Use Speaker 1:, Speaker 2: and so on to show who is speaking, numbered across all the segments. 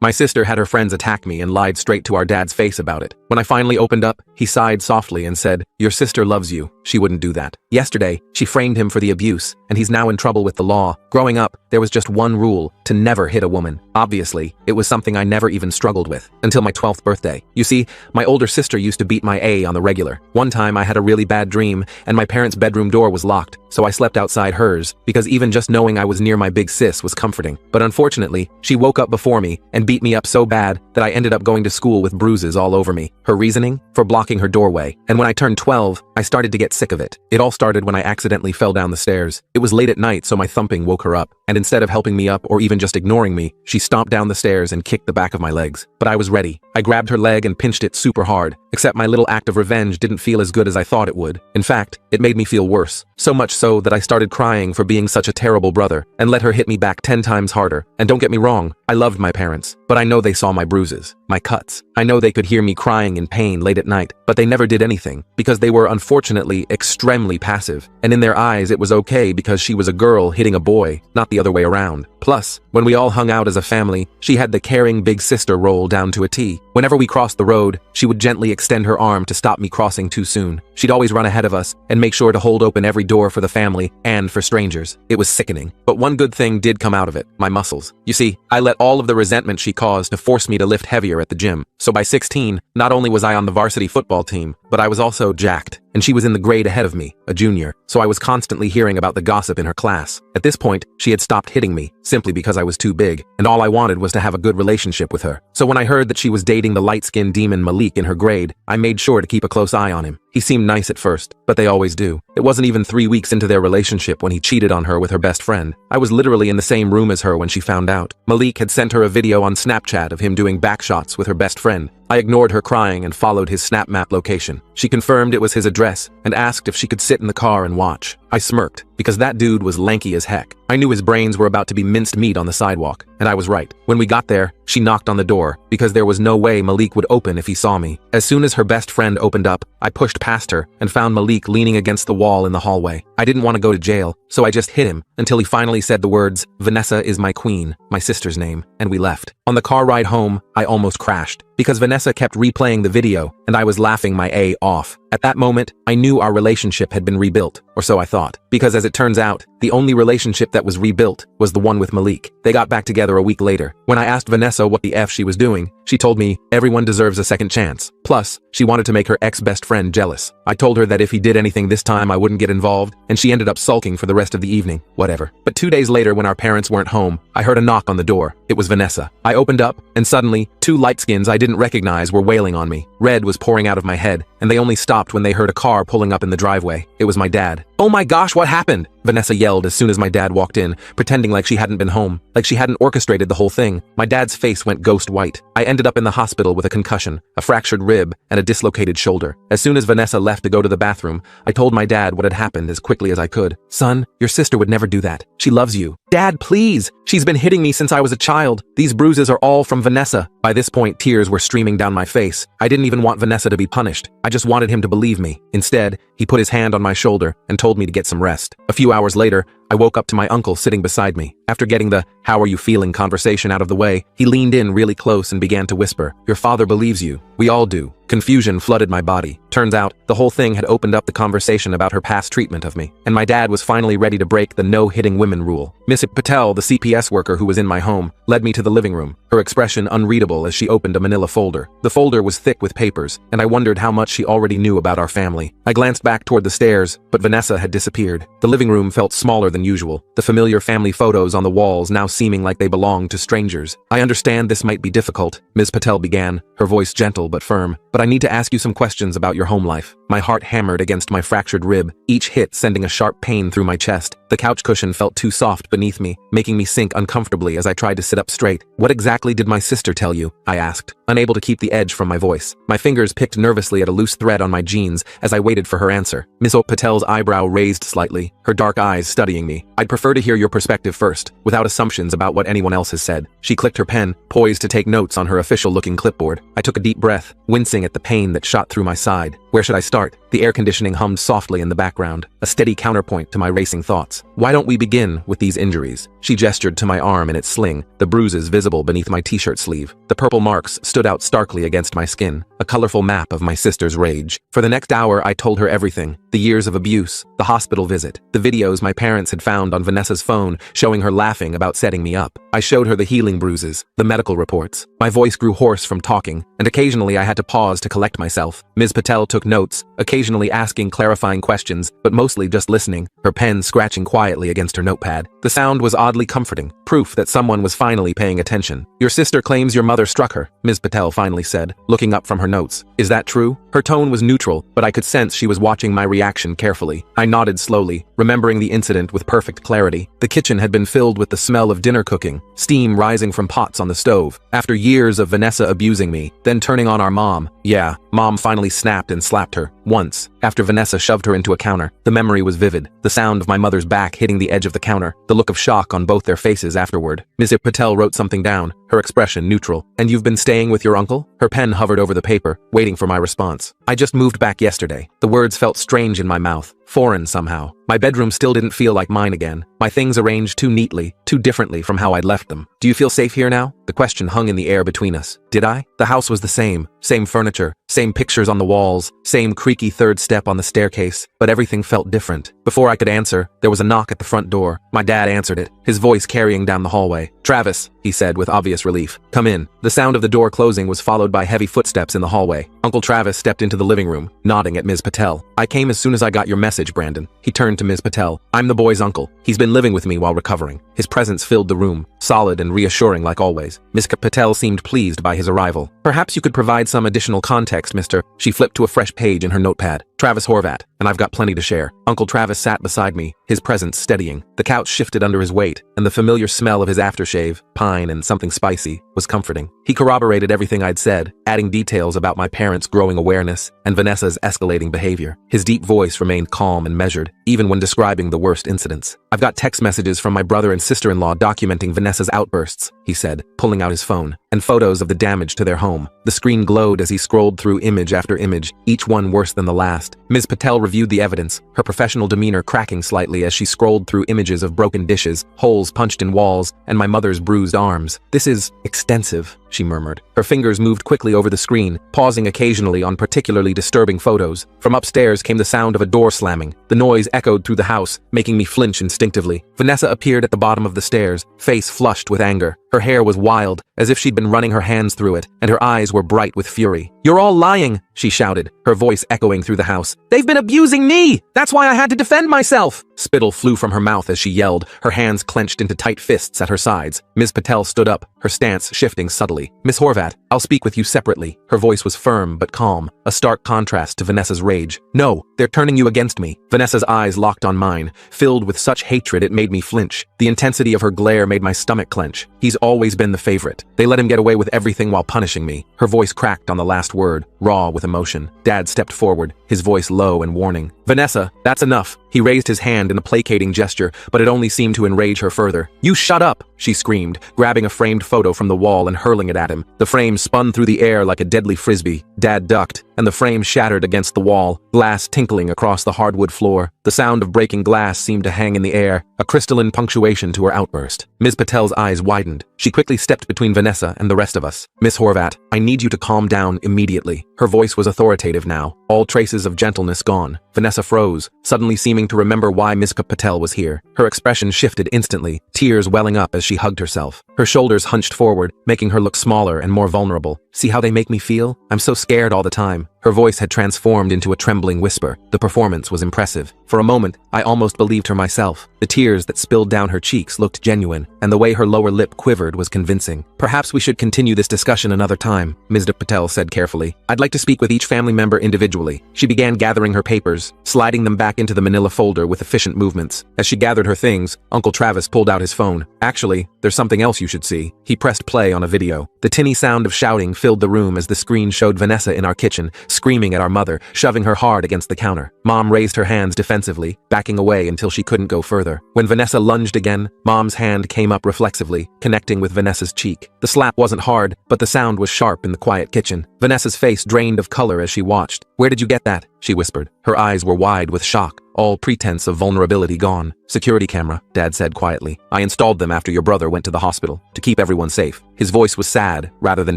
Speaker 1: My sister had her friends attack me and lied straight to our dad's face about it. When I finally opened up, he sighed softly and said, "Your sister loves you. She wouldn't do that." Yesterday, she framed him for the abuse, and he's now in trouble with the law. Growing up, there was just one rule: to never hit a woman. Obviously, it was something I never even struggled with, until my 12th birthday. You see, my older sister used to beat my A on the regular. One time I had a really bad dream, and my parents' bedroom door was locked, so I slept outside hers, because even just knowing I was near my big sis was comforting. But unfortunately, she woke up before me and beat me up so bad that I ended up going to school with bruises all over me. Her reasoning? For blocking her doorway. And when I turned 12, I started to get sick of it. It all started when I accidentally fell down the stairs. It was late at night, so my thumping woke her up, and instead of helping me up or even just ignoring me, she stomped down the stairs and kicked the back of my legs. But I was ready. I grabbed her leg and pinched it super hard, except my little act of revenge didn't feel as good as I thought it would. In fact, it made me feel worse. So much so that I started crying for being such a terrible brother, and let her hit me back 10 times harder. And don't get me wrong, I loved my parents, but I know they saw my bruises, my cuts. I know they could hear me crying in pain late at night, but they never did anything, because they were unfortunately extremely passive, and in their eyes it was okay because she was a girl hitting a boy, not the other way around. Plus, when we all hung out as a family, she had the caring big sister role down to a T. Whenever we crossed the road, she would gently extend her arm to stop me crossing too soon. She'd always run ahead of us and make sure to hold open every door for the family and for strangers. It was sickening. But one good thing did come out of it: my muscles. You see, I let all of the resentment she caused to force me to lift heavier at the gym. So by 16, not only was I on the varsity football team, but I was also jacked. And she was in the grade ahead of me, a junior, so I was constantly hearing about the gossip in her class. At this point, she had stopped hitting me, simply because I was too big, and all I wanted was to have a good relationship with her. So when I heard that she was dating the light-skinned demon Malik in her grade, I made sure to keep a close eye on him. He seemed nice at first, but they always do. It wasn't even 3 weeks into their relationship when he cheated on her with her best friend. I was literally in the same room as her when she found out. Malik had sent her a video on Snapchat of him doing backshots with her best friend. I ignored her crying and followed his Snap Map location. She confirmed it was his address and asked if she could sit in the car and watch. I smirked, because that dude was lanky as heck. I knew his brains were about to be minced meat on the sidewalk, and I was right. When we got there, she knocked on the door, because there was no way Malik would open if he saw me. As soon as her best friend opened up, I pushed past her and found Malik leaning against the wall in the hallway. I didn't want to go to jail, so I just hit him until he finally said the words, "Vanessa is my queen," my sister's name, and we left. On the car ride home, I almost crashed, because Vanessa kept replaying the video, and I was laughing my A off. At that moment, I knew our relationship had been rebuilt, or so I thought, because as it turns out, the only relationship that was rebuilt was the one with Malik. They got back together a week later. When I asked Vanessa what the F she was doing, she told me everyone deserves a second chance. Plus, she wanted to make her ex-best friend jealous. I told her that if he did anything this time I wouldn't get involved, and she ended up sulking for the rest of the evening. Whatever. But 2 days later, when our parents weren't home, I heard a knock on the door. It was Vanessa. I opened up, and suddenly, 2 light-skins I didn't recognize were wailing on me. Red was pouring out of my head, and they only stopped when they heard a car pulling up in the driveway. It was my dad. "Oh my gosh, what happened?" Vanessa yelled as soon as my dad walked in, pretending like she hadn't been home, like she hadn't orchestrated the whole thing. My dad's face went ghost white. I ended up in the hospital with a concussion, a fractured rib, and a dislocated shoulder. As soon as Vanessa left to go to the bathroom, I told my dad what had happened as quickly as I could. "Son, your sister would never do that. She loves you." "Dad, please! She's been hitting me since I was a child. These bruises are all from Vanessa." By this point, tears were streaming down my face. I didn't even want Vanessa to be punished. I just wanted him to believe me. Instead, he put his hand on my shoulder and told me to get some rest. A few hours later, I woke up to my uncle sitting beside me. After getting the "how are you feeling" conversation out of the way, he leaned in really close and began to whisper, "Your father believes you. We all do." Confusion flooded my body. Turns out, the whole thing had opened up the conversation about her past treatment of me, and my dad was finally ready to break the no-hitting women rule. Miss Patel, the CPS worker who was in my home, led me to the living room, her expression unreadable as she opened a manila folder. The folder was thick with papers, and I wondered how much she already knew about our family. I glanced back toward the stairs, but Vanessa had disappeared. The living room felt smaller than usual, the familiar family photos on the walls now seeming like they belonged to strangers. "I understand this might be difficult," Ms. Patel began, her voice gentle but firm, "but I need to ask you some questions about your home life." My heart hammered against my fractured rib, each hit sending a sharp pain through my chest. The couch cushion felt too soft beneath me, making me sink uncomfortably as I tried to sit up straight. "What exactly did my sister tell you?" I asked, unable to keep the edge from my voice. My fingers picked nervously at a loose thread on my jeans as I waited for her answer. Ms. Patel's eyebrow raised slightly, her dark eyes studying me. I'd prefer to hear your perspective first, without assumptions about what anyone else has said. She clicked her pen, poised to take notes on her official-looking clipboard. I took a deep breath, wincing at the pain that shot through my side. Where should I start? The air conditioning hummed softly in the background, a steady counterpoint to my racing thoughts. Why don't we begin with these injuries? She gestured to my arm in its sling, the bruises visible beneath my t-shirt sleeve. The purple marks stood out starkly against my skin, a colorful map of my sister's rage. For the next hour, I told her everything. The years of abuse, the hospital visit, the videos my parents had found on Vanessa's phone showing her laughing about setting me up. I showed her the healing bruises, the medical reports. My voice grew hoarse from talking, and occasionally I had to pause to collect myself. Ms. Patel took notes, occasionally asking clarifying questions, but mostly just listening, her pen scratching quietly against her notepad. The sound was oddly comforting, proof that someone was finally paying attention. Your sister claims your mother struck her, Ms. Patel finally said, looking up from her notes. Is that true? Her tone was neutral, but I could sense she was watching my reaction carefully. I nodded slowly, remembering the incident with perfect clarity. The kitchen had been filled with the smell of dinner cooking, steam rising from pots on the stove. After years of Vanessa abusing me, then turning on our mom. Yeah, Mom finally snapped and slapped her. Once, after Vanessa shoved her into a counter. The memory was vivid. The sound of my mother's back hitting the edge of the counter. The look of shock on both their faces afterward. Ms. Patel wrote something down, her expression neutral. And you've been staying with your uncle? Her pen hovered over the paper, waiting for my response. I just moved back yesterday. The words felt strange in my mouth, foreign somehow. My bedroom still didn't feel like mine again. My things arranged too neatly, too differently from how I'd left them. Do you feel safe here now? The question hung in the air between us. Did I? The house was the same furniture, same pictures on the walls, same creaky third step on the staircase, but everything felt different. Before I could answer, there was a knock at the front door. My dad answered it, his voice carrying down the hallway. Travis, he said with obvious relief. Come in. The sound of the door closing was followed by heavy footsteps in the hallway. Uncle Travis stepped into the living room, nodding at Ms. Patel. I came as soon as I got your message, Brandon. He turned to Ms. Patel. I'm the boy's uncle. He's been living with me while recovering. His presence filled the room, solid and reassuring like always. Ms. Patel seemed pleased by his arrival. Perhaps you could provide some additional context, mister. She flipped to a fresh page in her notepad. Travis Horvat, and I've got plenty to share. Uncle Travis sat beside me, his presence steadying. The couch shifted under his weight, and the familiar smell of his aftershave, pine and something spicy, was comforting. He corroborated everything I'd said, adding details about my parents' growing awareness and Vanessa's escalating behavior. His deep voice remained calm and measured, even when describing the worst incidents. I've got text messages from my brother and sister-in-law documenting Vanessa's outbursts, he said, pulling out his phone, and photos of the damage to their home. The screen glowed as he scrolled through image after image, each one worse than the last. Ms. Patel reviewed the evidence, her professional demeanor cracking slightly as she scrolled through images of broken dishes, holes punched in walls, and my mother's bruised arms. This is extensive, she murmured. Her fingers moved quickly over the screen, pausing occasionally on particularly disturbing photos. From upstairs came the sound of a door slamming. The noise echoed through the house, making me flinch instinctively. Vanessa appeared at the bottom of the stairs, face flushed with anger. Her hair was wild, as if she'd been running her hands through it, and her eyes were bright with fury. You're all lying, she shouted, her voice echoing through the house. They've been abusing me! That's why I had to defend myself! Spittle flew from her mouth as she yelled, her hands clenched into tight fists at her sides. Ms. Patel stood up, her stance shifting subtly. Miss Horvat, I'll speak with you separately. Her voice was firm but calm, a stark contrast to Vanessa's rage. No, they're turning you against me. Vanessa's eyes locked on mine, filled with such hatred it made me flinch. The intensity of her glare made my stomach clench. He's always been the favorite. They let him get away with everything while punishing me. Her voice cracked on the last word, raw with emotion. Dad stepped forward, his voice low and warning. Vanessa, that's enough. He raised his hand in a placating gesture, but it only seemed to enrage her further. You shut up, she screamed, grabbing a framed photo from the wall and hurling it at him. The frame spun through the air like a deadly frisbee. Dad ducked, and the frame shattered against the wall, glass tinkling across the hardwood floor. The sound of breaking glass seemed to hang in the air, a crystalline punctuation to her outburst. Ms. Patel's eyes widened. She quickly stepped between Vanessa and the rest of us. Miss Horvat, I need you to calm down immediately. Her voice was authoritative now, all traces of gentleness gone. Vanessa froze, suddenly seeming to remember why Ms. Patel was here. Her expression shifted instantly, tears welling up as she hugged herself. Her shoulders hunched forward, making her look smaller and more vulnerable. See how they make me feel? I'm so scared all the time. Her voice had transformed into a trembling whisper. The performance was impressive. For a moment, I almost believed her myself. The tears that spilled down her cheeks looked genuine, and the way her lower lip quivered was convincing. Perhaps we should continue this discussion another time, Ms. Patel said carefully. I'd like to speak with each family member individually. She began gathering her papers, sliding them back into the manila folder with efficient movements. As she gathered her things, Uncle Travis pulled out his phone. Actually, there's something else you should see. He pressed play on a video. The tinny sound of shouting filled the room as the screen showed Vanessa in our kitchen, screaming at our mother, shoving her hard against the counter. Mom raised her hands defensively, backing away until she couldn't go further. When Vanessa lunged again, Mom's hand came up reflexively, connecting with Vanessa's cheek. The slap wasn't hard, but the sound was sharp in the quiet kitchen. Vanessa's face drained of color as she watched. "Where did you get that?" she whispered. Her eyes were wide with shock, all pretense of vulnerability gone. "Security camera," Dad said quietly. "I installed them after your brother went to the hospital, to keep everyone safe." His voice was sad, rather than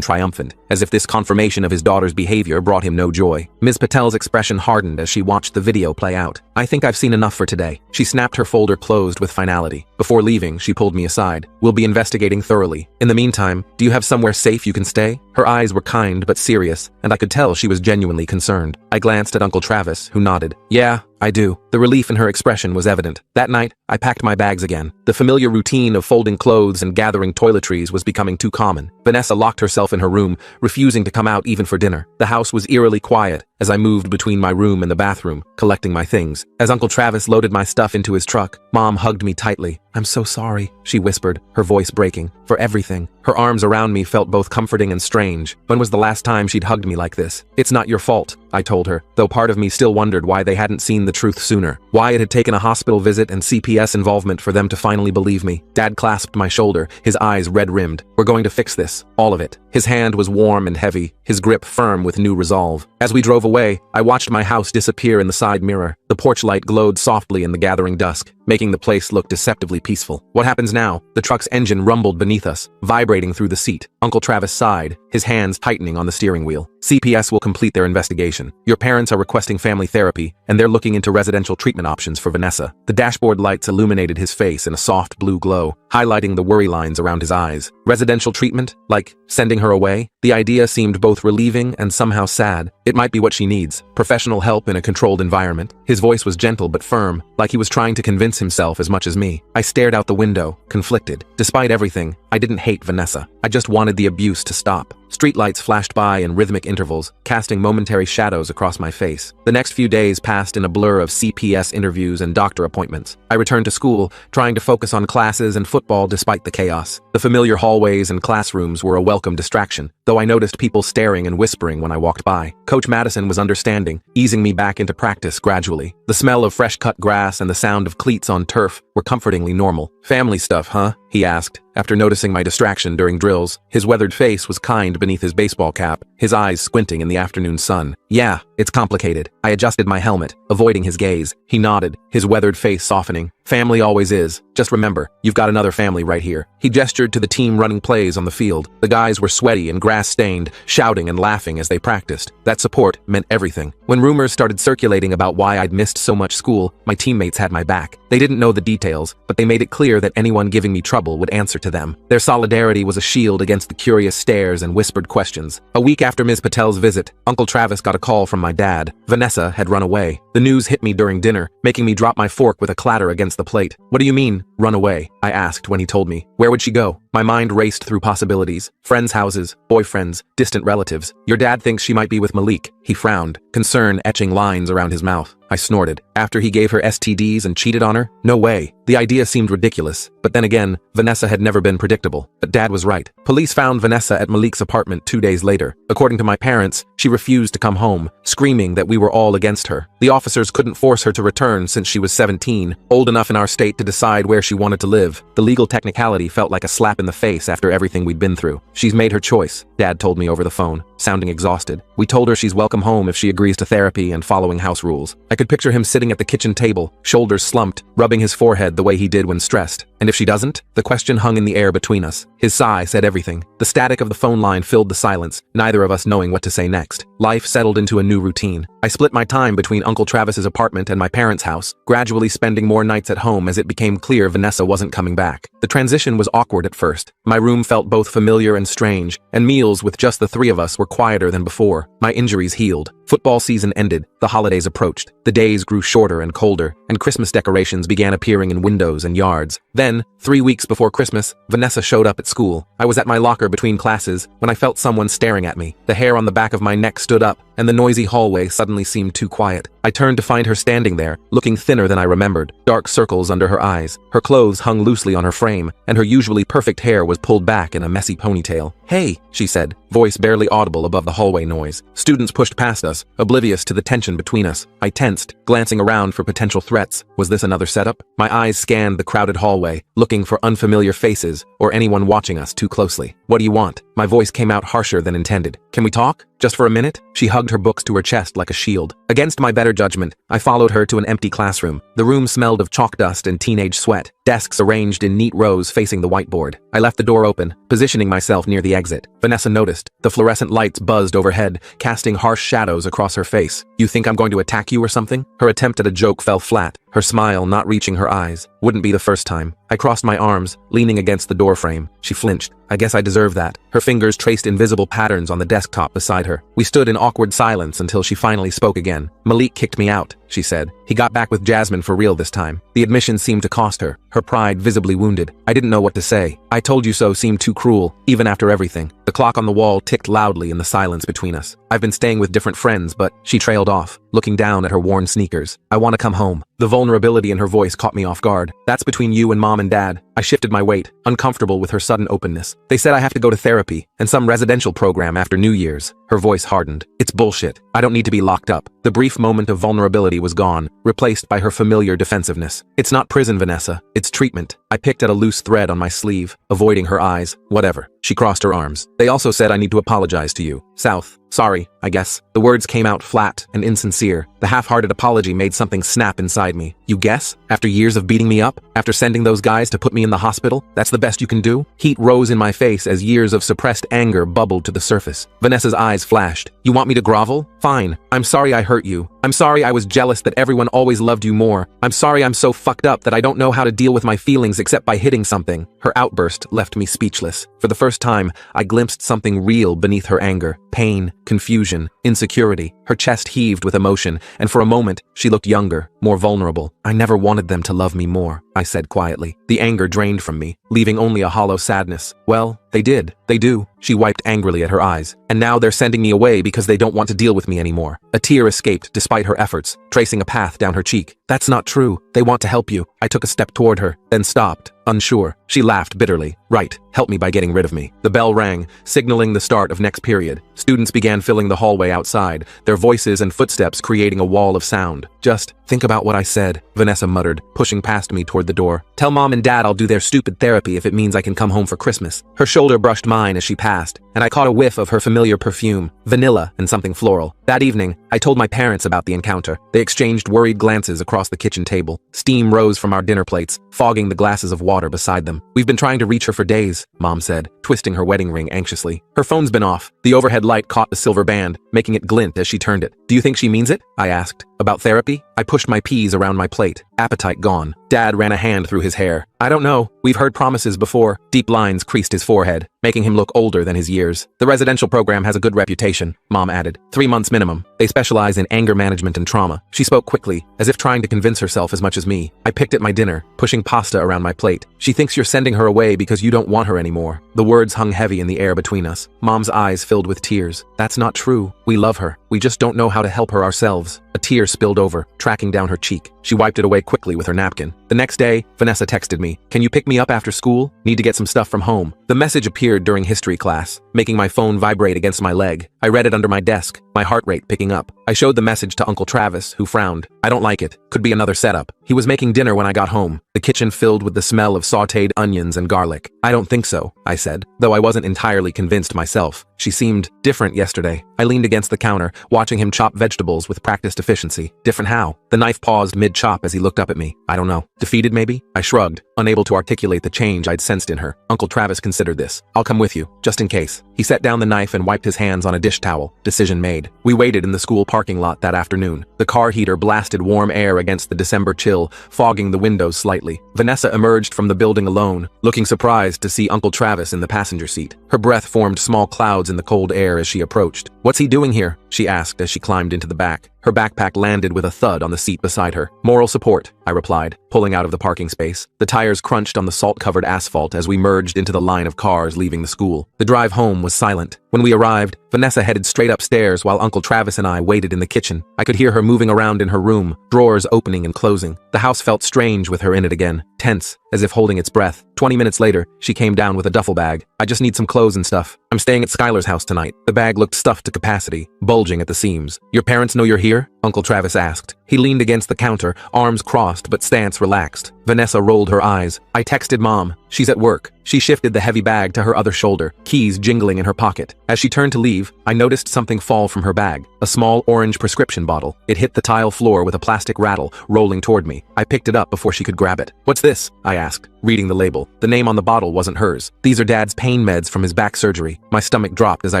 Speaker 1: triumphant, as if this confirmation of his daughter's behavior brought him no joy. Ms. Patel's expression hardened as she watched the video play out. "I think I've seen enough for today." She snapped her folder closed with finality. Before leaving, she pulled me aside. "We'll be investigating thoroughly. In the meantime, do you have somewhere safe you can stay?" Her eyes were kind but serious, and I could tell she was genuinely concerned. I glanced at Uncle Travis, who nodded. "Yeah, I do." The relief in her expression was evident. That night, I packed my bags again. The familiar routine of folding clothes and gathering toiletries was becoming too common. Vanessa locked herself in her room, refusing to come out even for dinner. The house was eerily quiet as I moved between my room and the bathroom, collecting my things. As Uncle Travis loaded my stuff into his truck, Mom hugged me tightly. "I'm so sorry," she whispered, her voice breaking, "for everything." Her arms around me felt both comforting and strange. When was the last time she'd hugged me like this? "It's not your fault," I told her, though part of me still wondered why they hadn't seen the truth sooner. Why it had taken a hospital visit and CPS involvement for them to finally believe me. Dad clasped my shoulder, his eyes red-rimmed. "We're going to fix this. All of it." His hand was warm and heavy, his grip firm with new resolve. As we drove away, I watched my house disappear in the side mirror. The porch light glowed softly in the gathering dusk, making the place look deceptively peaceful. "What happens now?" The truck's engine rumbled beneath us, vibrating through the seat. Uncle Travis sighed, his hands tightening on the steering wheel. "CPS will complete their investigation. Your parents are requesting family therapy, and they're looking into residential treatment options for Vanessa." The dashboard lights illuminated his face in a soft blue glow, highlighting the worry lines around his eyes. Residential treatment? Like sending her away? The idea seemed both relieving and somehow sad. It might be what she needs. Professional help in a controlled environment. His voice was gentle but firm, like he was trying to convince himself as much as me. I stared out the window, conflicted. Despite everything, I didn't hate Vanessa. I just wanted the abuse to stop. Streetlights flashed by in rhythmic intervals, casting momentary shadows across my face. The next few days passed in a blur of CPS interviews and doctor appointments. I returned to school, trying to focus on classes and football despite the chaos. The familiar hallways and classrooms were a welcome distraction, though I noticed people staring and whispering when I walked by. Coach Madison was understanding, easing me back into practice gradually. The smell of fresh-cut grass and the sound of cleats on turf were comfortingly normal. "Family stuff, huh?" he asked, after noticing my distraction during drills. His weathered face was kind beneath his baseball cap, his eyes squinting in the afternoon sun. "Yeah, it's complicated." I adjusted my helmet, avoiding his gaze. He nodded, his weathered face softening. "Family always is. Just remember, you've got another family right here." He gestured to the team running plays on the field. The guys were sweaty and grass-stained, shouting and laughing as they practiced. That support meant everything. When rumors started circulating about why I'd missed so much school, my teammates had my back. They didn't know the details, but they made it clear that anyone giving me trouble would answer to them. Their solidarity was a shield against the curious stares and whispered questions. A week after Ms. Patel's visit, Uncle Travis got a call from my dad. Vanessa had run away. The news hit me during dinner, making me drop my fork with a clatter against the plate. "What do you mean, run away?" I asked when he told me. "Where would she go?" My mind raced through possibilities. Friends' houses, boyfriends, distant relatives. "Your dad thinks she might be with Malik." He frowned, concern etching lines around his mouth. I snorted. After he gave her STDs and cheated on her? No way. The idea seemed ridiculous. But then again, Vanessa had never been predictable. But Dad was right. Police found Vanessa at Malik's apartment 2 days later. According to my parents, she refused to come home, screaming that we were all against her. The officers couldn't force her to return since she was 17, old enough in our state to decide where she wanted to live. The legal technicality felt like a slap in the face after everything we'd been through. "She's made her choice," Dad told me over the phone, sounding exhausted. "We told her she's welcome home if she agrees to therapy and following house rules." I could picture him sitting at the kitchen table, shoulders slumped, rubbing his forehead the way he did when stressed. "And if she doesn't?" The question hung in the air between us. His sigh said everything. The static of the phone line filled the silence, neither of us knowing what to say next. Life settled into a new routine. I split my time between Uncle Travis's apartment and my parents' house, gradually spending more nights at home as it became clear Vanessa wasn't coming back. The transition was awkward at first. My room felt both familiar and strange, and meals with just the three of us were were quieter than before. My injuries healed. Football season ended. The holidays approached. The days grew shorter and colder, and Christmas decorations began appearing in windows and yards. Then, 3 weeks before Christmas, Vanessa showed up at school. I was at my locker between classes when I felt someone staring at me. The hair on the back of my neck stood up, and the noisy hallway suddenly seemed too quiet. I turned to find her standing there, looking thinner than I remembered, dark circles under her eyes. Her clothes hung loosely on her frame, and her usually perfect hair was pulled back in a messy ponytail. "Hey," she said, voice barely audible above the hallway noise. Students pushed past us, oblivious to the tension between us. I tensed, glancing around for potential threats. Was this another setup? My eyes scanned the crowded hallway, looking for unfamiliar faces or anyone watching us too closely. "What do you want?" My voice came out harsher than intended. "Can we talk? Just for a minute?" She hugged her books to her chest like a shield. Against my better judgment, I followed her to an empty classroom. The room smelled of chalk dust and teenage sweat, desks arranged in neat rows facing the whiteboard. I left the door open, positioning myself near the exit. Vanessa noticed. The fluorescent lights buzzed overhead, casting harsh shadows across her face. "You think I'm going to attack you or something?" Her attempt at a joke fell flat, her smile not reaching her eyes. Wouldn't be the first time. I crossed my arms, leaning against the doorframe. She flinched. I guess I deserve that. Her fingers traced invisible patterns on the desktop beside her. We stood in awkward silence until she finally spoke again. "Malik kicked me out," she said. "He got back with Jasmine for real this time." The admission seemed to cost her, her pride visibly wounded. I didn't know what to say. "I told you so" seemed too cruel, even after everything. The clock on the wall ticked loudly in the silence between us. "I've been staying with different friends, but..." She trailed off, looking down at her worn sneakers. "I want to come home." The vulnerability in her voice caught me off guard. "That's between you and Mom and Dad." I shifted my weight, uncomfortable with her sudden openness. "They said I have to go to therapy and some residential program after New Year's." Her voice hardened. "It's bullshit. I don't need to be locked up." The brief moment of vulnerability was gone, replaced by her familiar defensiveness. "It's not prison, Vanessa. It's treatment." I picked at a loose thread on my sleeve, avoiding her eyes. "Whatever." She crossed her arms. "They also said I need to apologize to you. South. Sorry, I guess." The words came out flat and insincere. The half-hearted apology made something snap inside me. "You guess? After years of beating me up? After sending those guys to put me in the hospital? That's the best you can do?" Heat rose in my face as years of suppressed anger bubbled to the surface. Vanessa's eyes flashed. "You want me to grovel? Fine. I'm sorry I hurt you. I'm sorry I was jealous that everyone always loved you more. I'm sorry I'm so fucked up that I don't know how to deal with my feelings except by hitting something." Her outburst left me speechless. For the first time, I glimpsed something real beneath her anger. Pain, confusion, insecurity. Her chest heaved with emotion, and for a moment, she looked younger, more vulnerable. "I never wanted them to love me more," I said quietly. The anger drained from me, leaving only a hollow sadness. "Well, they did. They do." She wiped angrily at her eyes. "And now they're sending me away because they don't want to deal with me anymore." A tear escaped despite her efforts, tracing a path down her cheek. "That's not true. They want to help you." I took a step toward her, then stopped, unsure. She laughed bitterly. "Right, help me by getting rid of me." The bell rang, signaling the start of next period. Students began filling the hallway outside, their voices and footsteps creating a wall of sound. "Just think about what I said," Vanessa muttered, pushing past me toward the door. "Tell Mom and Dad I'll do their stupid therapy if it means I can come home for Christmas." Her shoulder brushed mine as she passed, and I caught a whiff of her familiar perfume, vanilla and something floral. That evening, I told my parents about the encounter. They exchanged worried glances across the kitchen table. Steam rose from our dinner plates, fogging the glasses of water beside them. "We've been trying to reach her for days," Mom said, twisting her wedding ring anxiously. "Her phone's been off." The overhead light caught the silver band, making it glint as she turned it. "Do you think she means it?" I asked. "About therapy?" I pushed my peas around my plate, appetite gone. Dad ran a hand through his hair. "I don't know. We've heard promises before." Deep lines creased his forehead, making him look older than his years. "The residential program has a good reputation," Mom added. 3 months minimum. They specialize in anger management and trauma." She spoke quickly, as if trying to convince herself as much as me. I picked at my dinner, pushing pasta around my plate. "She thinks you're sending her away because you don't want her anymore." The words hung heavy in the air between us. Mom's eyes filled with tears. "That's not true. We love her. We just don't know how to help her ourselves." A tear spilled over, tracking down her cheek. She wiped it away quickly with her napkin. The next day, Vanessa texted me, "Can you pick me up after school? Need to get some stuff from home." The message appeared during history class, making my phone vibrate against my leg. I read it under my desk, my heart rate picking up. I showed the message to Uncle Travis, who frowned. "I don't like it. Could be another setup." He was making dinner when I got home, the kitchen filled with the smell of sautéed onions and garlic. "I don't think so," I said, though I wasn't entirely convinced myself. She seemed different yesterday. I leaned against the counter, watching him chop vegetables with practiced efficiency. Different how? The knife paused mid-chop as he looked up at me. "I don't know. Defeated maybe?" I shrugged, unable to articulate the change I'd sensed in her. Uncle Travis considered this. "I'll come with you, just in case." He set down the knife and wiped his hands on a dish dish towel. Decision made. We waited in the school parking lot that afternoon. The car heater blasted warm air against the December chill, fogging the windows slightly. Vanessa emerged from the building alone, looking surprised to see Uncle Travis in the passenger seat. Her breath formed small clouds in the cold air as she approached. "What's he doing here?" she asked as she climbed into the back. Her backpack landed with a thud on the seat beside her. "Moral support," I replied, pulling out of the parking space. The tires crunched on the salt-covered asphalt as we merged into the line of cars leaving the school. The drive home was silent. When we arrived, Vanessa headed straight upstairs while Uncle Travis and I waited in the kitchen. I could hear her moving around in her room, drawers opening and closing. The house felt strange with her in it again, tense, as if holding its breath. 20 minutes later, she came down with a duffel bag. "I just need some clothes and stuff. I'm staying at Skylar's house tonight." The bag looked stuffed to capacity, bulging at the seams. "Your parents know you're here?" Uncle Travis asked. He leaned against the counter, arms crossed but stance relaxed. Vanessa rolled her eyes. "I texted Mom. She's at work." She shifted the heavy bag to her other shoulder, keys jingling in her pocket. As she turned to leave, I noticed something fall from her bag. A small orange prescription bottle. It hit the tile floor with a plastic rattle, rolling toward me. I picked it up before she could grab it. "What's this?" I asked, reading the label. The name on the bottle wasn't hers. "These are Dad's pain meds from his back surgery." My stomach dropped as I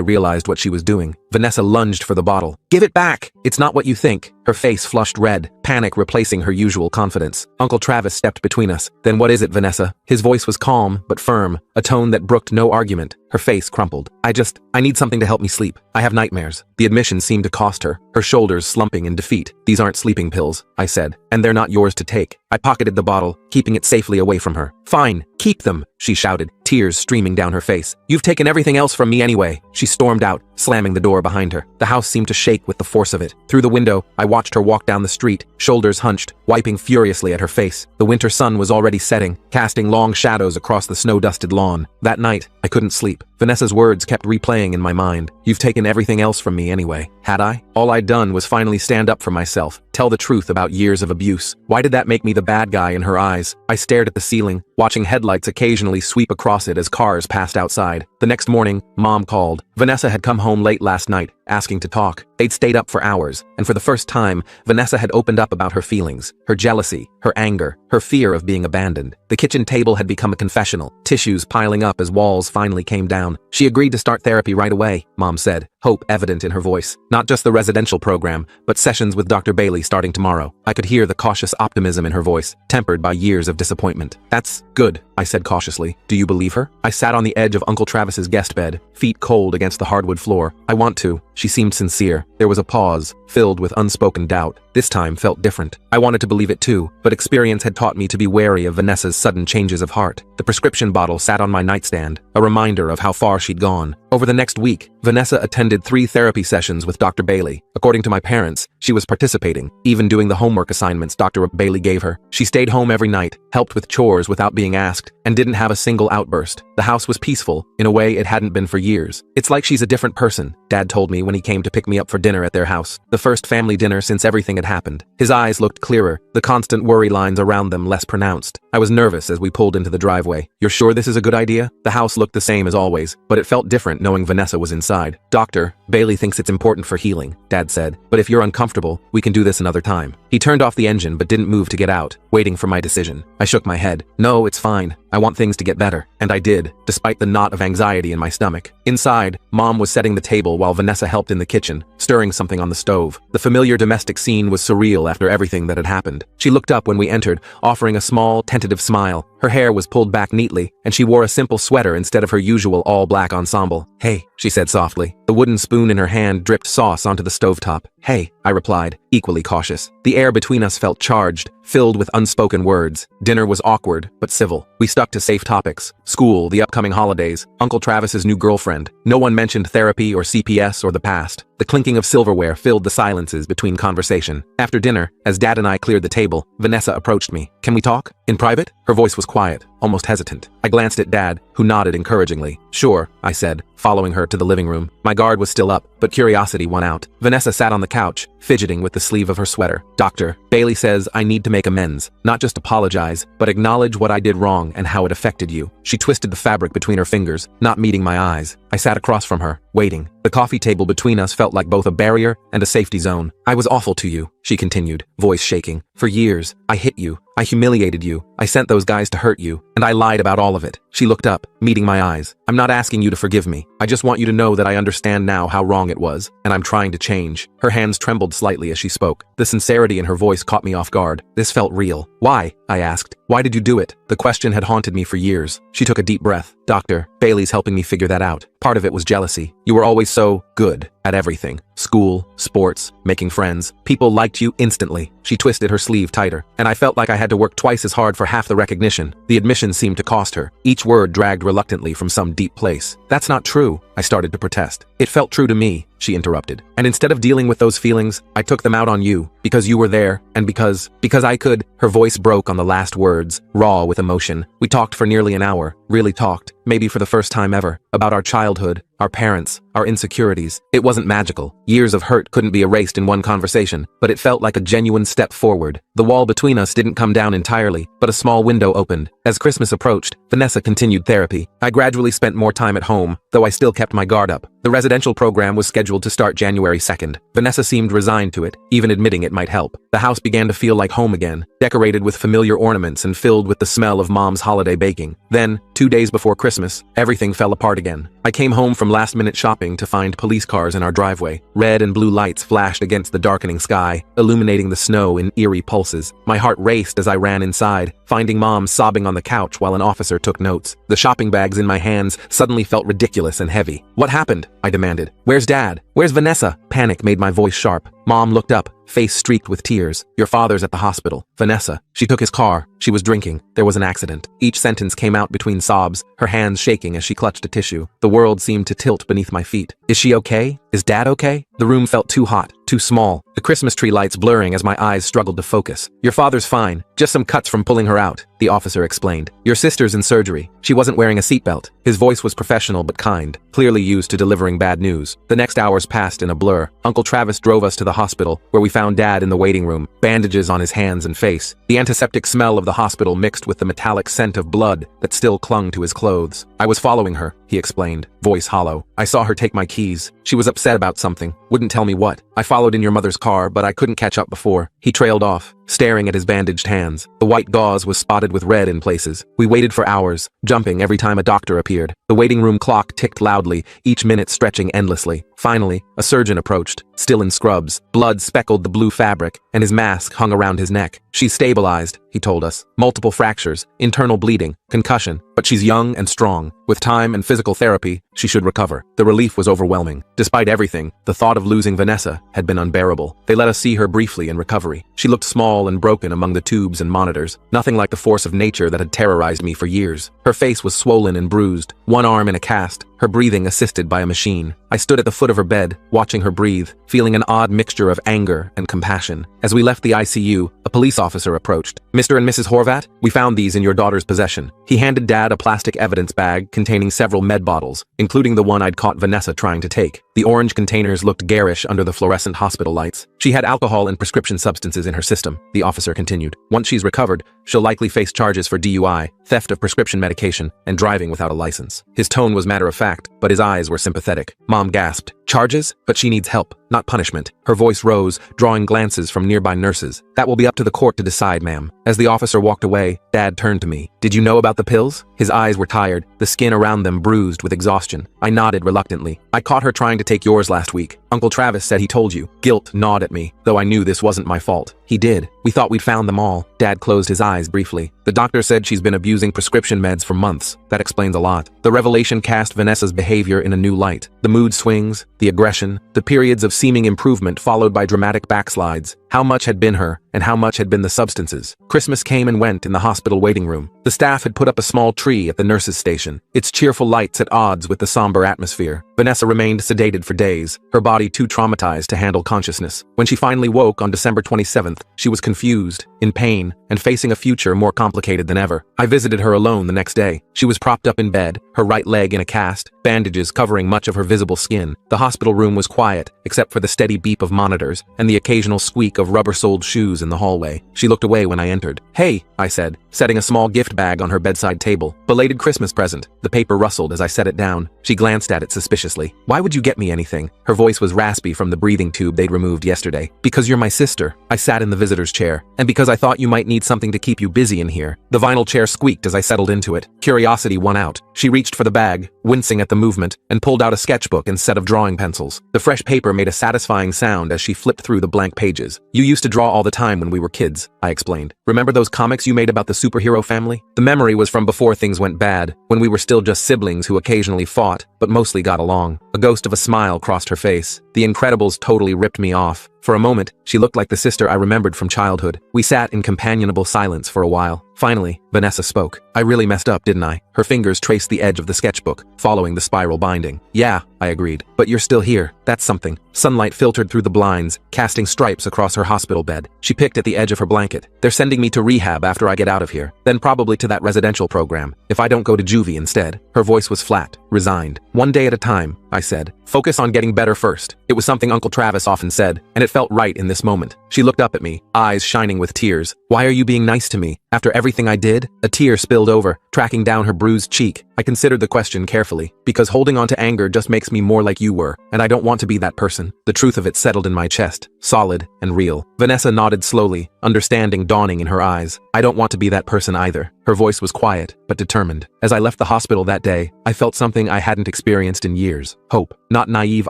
Speaker 1: realized what she was doing. Vanessa lunged for the bottle. "Give it back! It's not what you think." Her face flushed red, panic replacing her usual confidence. Uncle Travis stepped between us. "Then what is it, Vanessa?" His voice was calm, but firm, a tone that brooked no argument. Her face crumpled. I need something to help me sleep. I have nightmares." The admission seemed to cost her, her shoulders slumping in defeat. "These aren't sleeping pills," I said, "and they're not yours to take." I pocketed the bottle, keeping it safely away from her. "Fine, keep them," she shouted, tears streaming down her face. "You've taken everything else from me anyway." She stormed out, slamming the door behind her. The house seemed to shake with the force of it. Through the window, I watched her walk down the street, shoulders hunched, wiping furiously at her face. The winter sun was already setting, casting long shadows across the snow-dusted lawn. That night, I couldn't sleep. Vanessa's words kept replaying in my mind. "You've taken everything else from me anyway." Had I? All I'd done was finally stand up for myself, tell the truth about years of abuse. Why did that make me the bad guy in her eyes? I stared at the ceiling, watching headlights occasionally sweep across it as cars passed outside. The next morning, Mom called. Vanessa had come home late last night, asking to talk. They'd stayed up for hours, and for the first time, Vanessa had opened up about her feelings, her jealousy, her anger, her fear of being abandoned. The kitchen table had become a confessional, tissues piling up as walls finally came down. She agreed to start therapy right away, Mom said, hope evident in her voice. Not just the residential program, but sessions with Dr. Bailey starting tomorrow. I could hear the cautious optimism in her voice, tempered by years of disappointment. "That's good," I said cautiously. "Do you believe her?" I sat on the edge of Uncle Travis's guest bed, feet cold against the hardwood floor. "I want to." She seemed sincere. There was a pause, filled with unspoken doubt. This time felt different. I wanted to believe it too, but experience had taught me to be wary of Vanessa's sudden changes of heart. The prescription bottle sat on my nightstand, a reminder of how far she'd gone. Over the next week, Vanessa attended 3 therapy sessions with Dr. Bailey. According to my parents, she was participating, even doing the homework assignments Dr. Bailey gave her. She stayed home every night, helped with chores without being asked, and didn't have a single outburst. The house was peaceful, in a way it hadn't been for years. "It's like she's a different person," Dad told me when he came to pick me up for dinner at their house. The first family dinner since everything had happened. His eyes looked clearer, the constant worry lines around them less pronounced. I was nervous as we pulled into the driveway. "You're sure this is a good idea?" The house looked the same as always, but it felt different knowing Vanessa was inside. "Doctor Bailey thinks it's important for healing," Dad said, "but if you're uncomfortable, we can do this another time." He turned off the engine but didn't move to get out, waiting for my decision. I shook my head. "No, it's fine. I want things to get better." And I did, despite the knot of anxiety in my stomach. Inside, Mom was setting the table while Vanessa helped in the kitchen, stirring something on the stove. The familiar domestic scene was surreal after everything that had happened. She looked up when we entered, offering a small, tentative smile. Her hair was pulled back neatly, and she wore a simple sweater instead of her usual all-black ensemble. "Hey," she said softly. The wooden spoon in her hand dripped sauce onto the stovetop. "Hey," I replied, equally cautious. The air between us felt charged, filled with unspoken words. Dinner was awkward, but civil. We stuck to safe topics. School, the upcoming holidays, Uncle Travis's new girlfriend. No one mentioned therapy or CPS or the past. The clinking of silverware filled the silences between conversation. After dinner, as Dad and I cleared the table, Vanessa approached me. "Can we talk? In private?" Her voice was quiet, almost hesitant. I glanced at Dad, who nodded encouragingly. "Sure," I said, following her to the living room. My guard was still up, but curiosity won out. Vanessa sat on the couch, fidgeting with the sleeve of her sweater. "Dr. Bailey says I need to make amends, not just apologize, but acknowledge what I did wrong and how it affected you." She twisted the fabric between her fingers, not meeting my eyes. I sat across from her, waiting. The coffee table between us felt like both a barrier and a safety zone. "I was awful to you," she continued, voice shaking. "For years, I hit you. I humiliated you. I sent those guys to hurt you, and I lied about all of it." She looked up, meeting my eyes. "I'm not asking you to forgive me. I just want you to know that I understand now how wrong it was, and I'm trying to change. Her hands trembled slightly as she spoke. The sincerity in her voice caught me off guard. This felt real. Why? I asked. Why did you do it? The question had haunted me for years. She took a deep breath. Doctor, Bailey's helping me figure that out. Part of it was jealousy. You were always so good at everything. School, sports, making friends. People liked you instantly. She twisted her sleeve tighter, and I felt like I had to work twice as hard for half the recognition. The admission seemed to cost her. Each word dragged reluctantly from some deep place. That's not true, I started to protest. It felt true to me, she interrupted. And instead of dealing with those feelings, I took them out on you, because you were there, and because I could. Her voice broke on the last words, raw with emotion. We talked for nearly an hour, really talked, maybe for the first time ever, about our childhood, our parents, our insecurities. It wasn't magical. Years of hurt couldn't be erased in one conversation, but it felt like a genuine step forward. The wall between us didn't come down entirely, but a small window opened. As Christmas approached, Vanessa continued therapy. I gradually spent more time at home, though I still kept my guard up. The residential program was scheduled to start January 2nd. Vanessa seemed resigned to it, even admitting it might help. The house began to feel like home again, decorated with familiar ornaments and filled with the smell of Mom's holiday baking. Then, 2 days before Christmas, everything fell apart again. I came home from last-minute shopping to find police cars in our driveway. Red and blue lights flashed against the darkening sky, illuminating the snow in eerie pulses. My heart raced as I ran inside, finding Mom sobbing on the couch while an officer took notes. The shopping bags in my hands suddenly felt ridiculous and heavy. What happened? I demanded. Where's Dad? Where's Vanessa? Panic made my voice sharp. Mom looked up, face streaked with tears. Your father's at the hospital. Vanessa. She took his car. She was drinking. There was an accident. Each sentence came out between sobs, her hands shaking as she clutched a tissue. The world seemed to tilt beneath my feet. Is she okay? Is Dad okay? The room felt too hot, too small, the Christmas tree lights blurring as my eyes struggled to focus. Your father's fine, just some cuts from pulling her out, the officer explained. Your sister's in surgery. She wasn't wearing a seatbelt. His voice was professional but kind, clearly used to delivering bad news. The next hours passed in a blur. Uncle Travis drove us to the hospital, where we found Dad in the waiting room, bandages on his hands and face. The antiseptic smell of the hospital mixed with the metallic scent of blood that still clung to his clothes. I was following her, he explained, voice hollow. I saw her take my keys. She was upset about something, wouldn't tell me what. I followed in your mother's car, but I couldn't catch up before. He trailed off, staring at his bandaged hands. The white gauze was spotted with red in places. We waited for hours, jumping every time a doctor appeared. The waiting room clock ticked loudly, each minute stretching endlessly. Finally, a surgeon approached, still in scrubs. Blood speckled the blue fabric, and his mask hung around his neck. She's stabilized, he told us. Multiple fractures, internal bleeding, concussion, but she's young and strong. With time and physical therapy, she should recover. The relief was overwhelming. Despite everything, the thought of losing Vanessa had been unbearable. They let us see her briefly in recovery. She looked small and broken among the tubes and monitors, nothing like the force of nature that had terrorized me for years. Her face was swollen and bruised, one arm in a cast, her breathing assisted by a machine. I stood at the foot of her bed, watching her breathe, feeling an odd mixture of anger and compassion. As we left the ICU, a police officer approached. Mr. and Mrs. Horvat, we found these in your daughter's possession. He handed Dad a plastic evidence bag containing several med bottles, including the one I'd caught Vanessa trying to take. The orange containers looked garish under the fluorescent hospital lights. She had alcohol and prescription substances in her system, the officer continued. Once she's recovered, she'll likely face charges for DUI, theft of prescription medication, and driving without a license. His tone was matter-of-fact, but his eyes were sympathetic. Mom gasped. Charges? But she needs help, not punishment. Her voice rose, drawing glances from nearby nurses. That will be up to the court to decide, ma'am. As the officer walked away, Dad turned to me. Did you know about the pills? His eyes were tired, the skin around them bruised with exhaustion. I nodded reluctantly. I caught her trying to take yours last week. Uncle Travis said he told you. Guilt gnawed at me, though I knew this wasn't my fault. He did. We thought we'd found them all. Dad closed his eyes briefly. The doctor said she's been abusing prescription meds for months. That explains a lot. The revelation cast Vanessa's behavior in a new light. The mood swings, the aggression, the periods of seeming improvement followed by dramatic backslides. How much had been her, and how much had been the substances? Christmas came and went in the hospital waiting room. The staff had put up a small tree at the nurses' station, its cheerful lights at odds with the somber atmosphere. Vanessa remained sedated for days, her body too traumatized to handle consciousness. When she finally woke on December 27th, she was confused, in pain, and facing a future more complicated than ever. I visited her alone the next day. She was propped up in bed, her right leg in a cast, bandages covering much of her visible skin. The hospital room was quiet, except for the steady beep of monitors and the occasional squeak of of rubber-soled shoes in the hallway. She looked away when I entered. "Hey," I said, setting a small gift bag on her bedside table. "Belated Christmas present." The paper rustled as I set it down. She glanced at it suspiciously. "Why would you get me anything?" Her voice was raspy from the breathing tube they'd removed yesterday. "Because you're my sister." I sat in the visitor's chair. "And because I thought you might need something to keep you busy in here." The vinyl chair squeaked as I settled into it. Curiosity won out. She reached for the bag, wincing at the movement, and pulled out a sketchbook and set of drawing pencils. The fresh paper made a satisfying sound as she flipped through the blank pages. "You used to draw all the time when we were kids," I explained. "Remember those comics you made about the superhero family?" The memory was from before things went bad, when we were still just siblings who occasionally fought, but mostly got along. A ghost of a smile crossed her face. The Incredibles totally ripped me off. For a moment, she looked like the sister I remembered from childhood. We sat in companionable silence for a while. Finally, Vanessa spoke. "I really messed up, didn't I?" Her fingers traced the edge of the sketchbook, following the spiral binding. "Yeah," I agreed. "But you're still here. That's something." Sunlight filtered through the blinds, casting stripes across her hospital bed. She picked at the edge of her blanket. "They're sending me to rehab after I get out of here. Then probably to that residential program, if I don't go to juvie instead." Her voice was flat, resigned. "One day at a time," I said. "Focus on getting better first." It was something Uncle Travis often said, and it felt right in this moment. She looked up at me, eyes shining with tears. "Why are you being nice to me? After everything I did?" A tear spilled over, tracking down her bruised cheek. I considered the question carefully. "Because holding on to anger just makes me more like you were, and I don't want to be that person." The truth of it settled in my chest, solid and real. Vanessa nodded slowly, understanding dawning in her eyes. "I don't want to be that person either." Her voice was quiet, but determined. As I left the hospital that day, I felt something I hadn't experienced in years. Hope. Not naive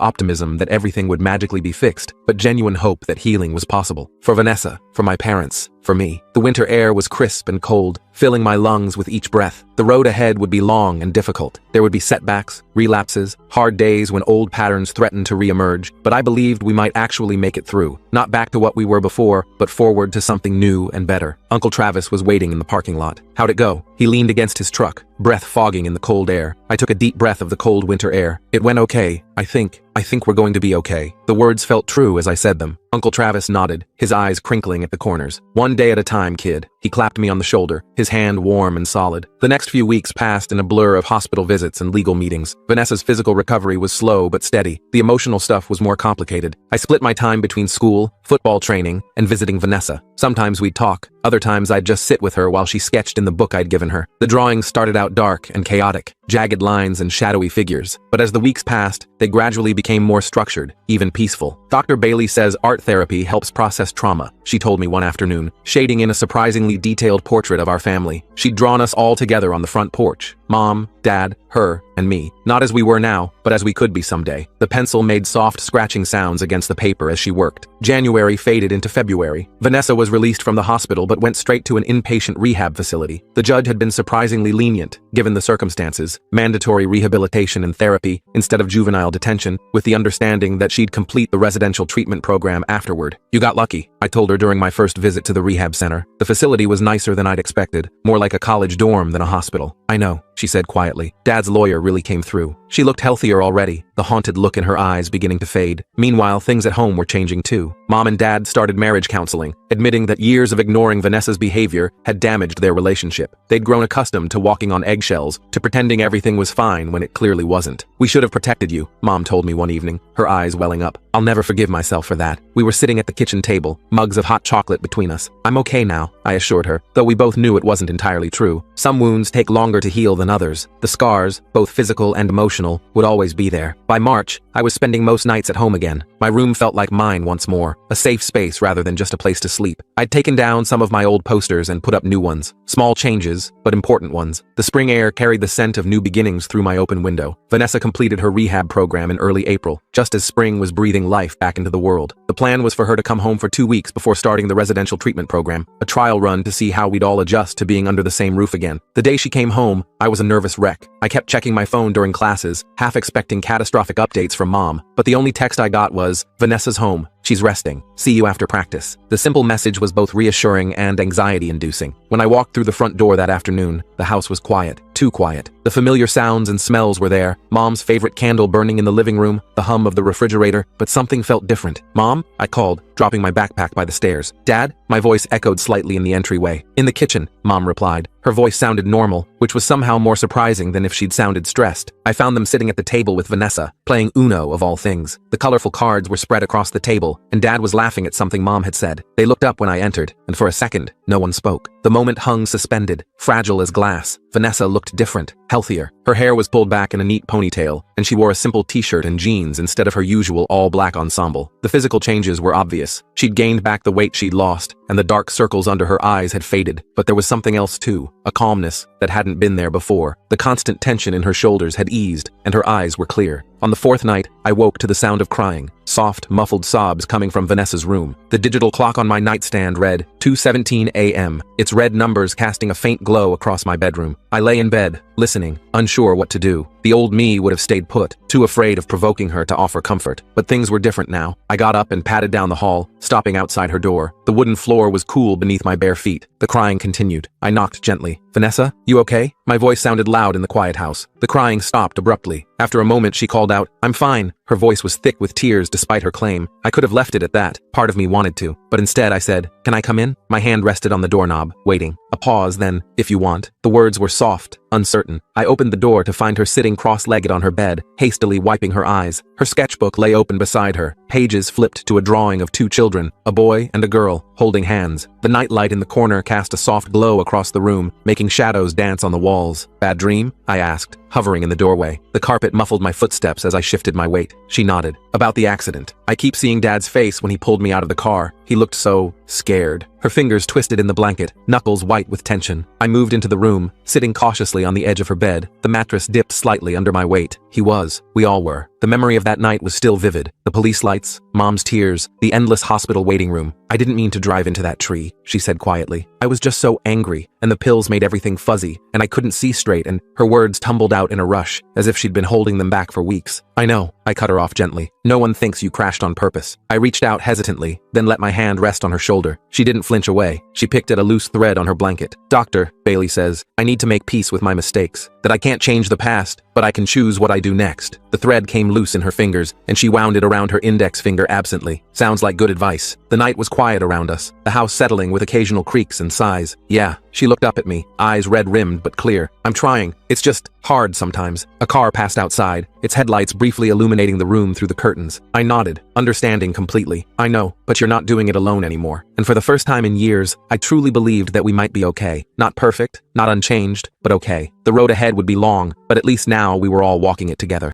Speaker 1: optimism that everything would magically be fixed, but genuine hope that healing was possible. For Vanessa, for my parents, for me. The winter air was crisp and cold, filling my lungs with each breath. The road ahead would be long and difficult. There would be setbacks, relapses, hard days when old patterns threatened to reemerge, but I believed we might actually make it through. Not back to what we were before, but forward to something new and better. Uncle Travis was waiting in the parking lot. "How'd it go?" He leaned against his truck, breath fogging in the cold air. I took a deep breath of the cold winter air. "It went okay. I think we're going to be okay." The words felt true as I said them. Uncle Travis nodded, his eyes crinkling at the corners. "One day at a time, kid." He clapped me on the shoulder, his hand warm and solid. The next few weeks passed in a blur of hospital visits and legal meetings. Vanessa's physical recovery was slow but steady. The emotional stuff was more complicated. I split my time between school, football training, and visiting Vanessa. Sometimes we'd talk. Other times I'd just sit with her while she sketched in the book I'd given her. The drawings started out dark and chaotic, jagged lines and shadowy figures. But as the weeks passed, they gradually became more structured, even peaceful. "Dr. Bailey says art therapy helps process trauma," she told me one afternoon, shading in a surprisingly detailed portrait of our family. She'd drawn us all together on the front porch. Mom, Dad, her, and me. Not as we were now, but as we could be someday. The pencil made soft scratching sounds against the paper as she worked. January faded into February. Vanessa was released from the hospital but went straight to an inpatient rehab facility. The judge had been surprisingly lenient, given the circumstances. Mandatory rehabilitation and therapy instead of juvenile detention, with the understanding that she'd complete the residential treatment program afterward. "You got lucky," I told her during my first visit to the rehab center. The facility was nicer than I'd expected, more like a college dorm than a hospital. "I know," she said quietly. "Dad's lawyer really came through." She looked healthier already, the haunted look in her eyes beginning to fade. Meanwhile, things at home were changing too. Mom and Dad started marriage counseling, admitting that years of ignoring Vanessa's behavior had damaged their relationship. They'd grown accustomed to walking on eggshells, to pretending everything was fine when it clearly wasn't. "We should have protected you," Mom told me one evening, her eyes welling up. "I'll never forgive myself for that." We were sitting at the kitchen table, mugs of hot chocolate between us. "I'm okay now," I assured her, though we both knew it wasn't entirely true. Some wounds take longer to heal than others. The scars, both physical and emotional, would always be there. By March, I was spending most nights at home again. My room felt like mine once more, a safe space rather than just a place to sleep. I'd taken down some of my old posters and put up new ones. Small changes, but important ones. The spring air carried the scent of new beginnings through my open window. Vanessa completed her rehab program in early April, just as spring was breathing life back into the world. The plan was for her to come home for 2 weeks before starting the residential treatment program, a trial run to see how we'd all adjust to being under the same roof again. The day she came home, I was a nervous wreck. I kept checking my phone during classes, half expecting catastrophic updates from Mom, but the only text I got was, "Vanessa's home. She's resting. See you after practice." The simple message was both reassuring and anxiety-inducing. When I walked through the front door that afternoon, the house was quiet. too quiet. The familiar sounds and smells were there, Mom's favorite candle burning in the living room, the hum of the refrigerator, but something felt different. Mom? I called, dropping my backpack by the stairs. Dad? My voice echoed slightly in the entryway. In the kitchen, Mom replied. Her voice sounded normal, which was somehow more surprising than if she'd sounded stressed. I found them sitting at the table with Vanessa, playing Uno of all things. The colorful cards were spread across the table, and Dad was laughing at something Mom had said. They looked up when I entered, and for a second, no one spoke. The moment hung suspended, fragile as glass. Vanessa looked different, healthier. Her hair was pulled back in a neat ponytail, and she wore a simple t-shirt and jeans instead of her usual all-black ensemble. The physical changes were obvious. She'd gained back the weight she'd lost, and the dark circles under her eyes had faded. But there was something else too, a calmness that hadn't been there before. The constant tension in her shoulders had eased, and her eyes were clear. On the fourth night, I woke to the sound of crying, soft, muffled sobs coming from Vanessa's room. The digital clock on my nightstand read 2:17 a.m., its red numbers casting a faint glow across my bedroom. I lay in bed, listening, unsure what to do. The old me would have stayed put, too afraid of provoking her to offer comfort. But things were different now. I got up and padded down the hall, stopping outside her door. The wooden floor was cool beneath my bare feet. The crying continued. I knocked gently. Vanessa, you okay? My voice sounded loud in the quiet house. The crying stopped abruptly. After a moment, she called out, I'm fine. Her voice was thick with tears despite her claim. I could have left it at that. Part of me wanted to. But instead I said, can I come in? My hand rested on the doorknob, waiting. A pause, then, if you want. The words were soft, uncertain. I opened the door to find her sitting cross-legged on her bed, hastily wiping her eyes. Her sketchbook lay open beside her, pages flipped to a drawing of two children, a boy and a girl, holding hands. The nightlight in the corner cast a soft glow across the room, making shadows dance on the walls. Bad dream? I asked, hovering in the doorway. The carpet muffled my footsteps as I shifted my weight. She nodded. About the accident. I keep seeing Dad's face when he pulled me out of the car. He looked so scared. Her fingers twisted in the blanket, knuckles white with tension. I moved into the room, sitting cautiously on the edge of her bed. The mattress dipped slightly under my weight. He was. We all were. The memory of that night was still vivid. The police lights, Mom's tears, the endless hospital waiting room. I didn't mean to drive into that tree, she said quietly. I was just so angry, and the pills made everything fuzzy, and I couldn't see straight, and her words tumbled out in a rush, as if she'd been holding them back for weeks. I know, I cut her off gently. No one thinks you crashed on purpose. I reached out hesitantly, then let my hand rest on her shoulder. She didn't flinch away. She picked at a loose thread on her blanket. Doctor, Bailey says, I need to make peace with my mistakes. That I can't change the past, but I can choose what I do next. The thread came loose in her fingers, and she wound it around her index finger absently. Sounds like good advice. The night was quiet around us, the house settling with occasional creaks and sighs. Yeah, she looked up at me, eyes red-rimmed but clear. I'm trying. It's just hard sometimes. A car passed outside, its headlights briefly illuminating the room through the curtains. I nodded, understanding completely. I know, but you're not doing it alone anymore. And for the first time in years, I truly believed that we might be okay. Not perfect, not unchanged, but okay. The road ahead would be long, but at least now we were all walking it together.